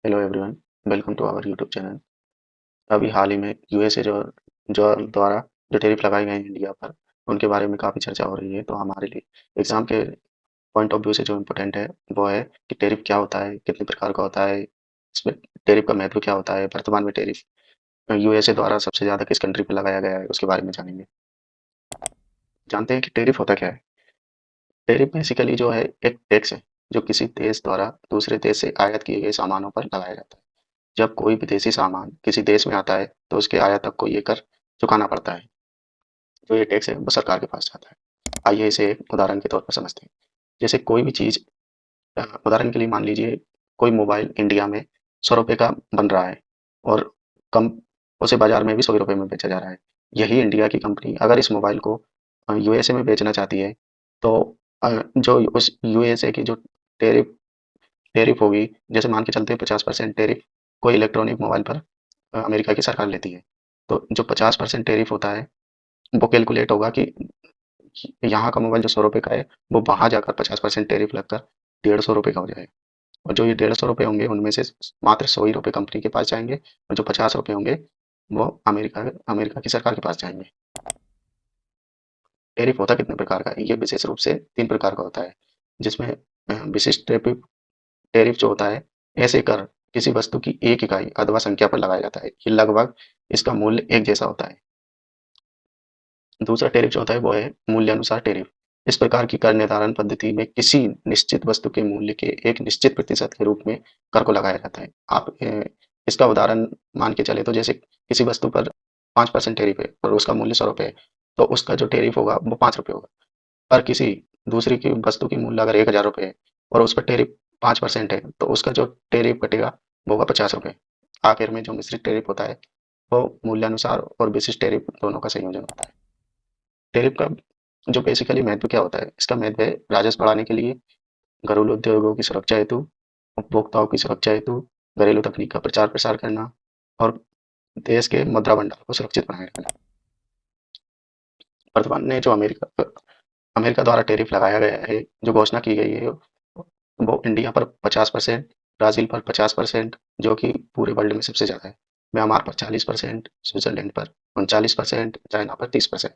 Hello everyone, welcome to our YouTube channel. अभी हाल ही में यूएसए जो जो द्वारा जो टैरिफ लगाए गए हैं इंडिया पर, उनके बारे में काफ़ी चर्चा हो रही है। तो हमारे लिए एग्जाम के पॉइंट ऑफ व्यू से जो इम्पोर्टेंट है वो है कि टैरिफ क्या होता है, कितने प्रकार का होता है, इसमें टैरिफ का महत्व क्या होता है, वर्तमान में टैरिफ यूएसए द्वारा सबसे ज़्यादा किस कंट्री पर लगाया गया है उसके बारे में जानेंगे। जानते हैं कि टैरिफ होता क्या है। टैरिफ बेसिकली जो है एक टैक्स है जो किसी देश द्वारा दूसरे देश से आयात किए गए सामानों पर लगाया जाता है। जब कोई विदेशी सामान किसी देश में आता है तो उसके आयातक को ये कर चुकाना पड़ता है। जो ये टैक्स है वो सरकार के पास जाता है। आइए इसे एक उदाहरण के तौर पर समझते हैं। जैसे कोई भी चीज़, उदाहरण के लिए मान लीजिए कोई मोबाइल इंडिया में 100 रुपये का बन रहा है और कम उसे बाजार में भी 100 रुपये में बेचा जा रहा है। यही इंडिया की कंपनी अगर इस मोबाइल को यूएसए में बेचना चाहती है तो जो उस यूएसए की जो टेरिफ टेरिफ होगी, जैसे मान के चलते हैं 50% टेरिफ कोई इलेक्ट्रॉनिक मोबाइल पर अमेरिका की सरकार लेती है। तो जो 50% टेरिफ होता है वो कैलकुलेट होगा कि यहाँ का मोबाइल जो 100 रुपये का है वो वहाँ जाकर 50% टेरिफ लगकर 150 रुपये का हो जाएगा। और जो ये 150 रुपये होंगे उनमें से मात्र 100 ही रुपये कंपनी के पास जाएंगे और जो 50 रुपये होंगे वो अमेरिका अमेरिका की सरकार के पास जाएंगे। टेरिफ होता कितने प्रकार का है? ये विशेष रूप से 3 प्रकार का होता है, जिसमें विशिष्ट टेरिफ टेरिफ जो होता है, ऐसे कर किसी वस्तु की एक इकाई अथवा संख्या पर लगाया जाता है। ये लगभग इसका मूल्य एक जैसा होता है। दूसरा टेरिफ जो होता है वो है मूल्यानुसार टेरिफ। इस प्रकार की कर निर्धारण पद्धति में किसी निश्चित वस्तु के मूल्य के एक निश्चित प्रतिशत के रूप में कर को लगाया जाता है। आप इसका उदाहरण मान के चले तो जैसे किसी वस्तु पर 5% टेरिफ है और उसका मूल्य 100 रुपये है, तो उसका जो टेरिफ होगा वो 5 रुपये होगा। पर किसी दूसरी की वस्तु की मूल्य अगर 1000 रुपये है और उस पर टेरिफ 5% है तो उसका जो टेरिफ कटेगा वो होगा 50 रुपये। आखिर में जो मिश्रित टेरिफ होता है वो मूल्यानुसार और विशिष्ट टेरिफ दोनों का संयोजन होता है। टेरिफ का जो बेसिकली महत्व क्या होता है, इसका महत्व है राजस्व बढ़ाने के लिए, घरेलू उद्योगों की सुरक्षा हेतु, उपभोक्ताओं की सुरक्षा हेतु, घरेलू तकनीक का प्रचार प्रसार करना और देश के मुद्रा भंडार को सुरक्षित बनाए रखना। वर्तमान में जो अमेरिका अमेरिका द्वारा टैरिफ लगाया गया है, जो घोषणा की गई है, वो इंडिया पर 50%, ब्राज़ील पर 50%, जो कि पूरे वर्ल्ड में सबसे ज़्यादा है, म्यांमार पर 40%, स्विट्ज़रलैंड पर 39%, चाइना पर 30%।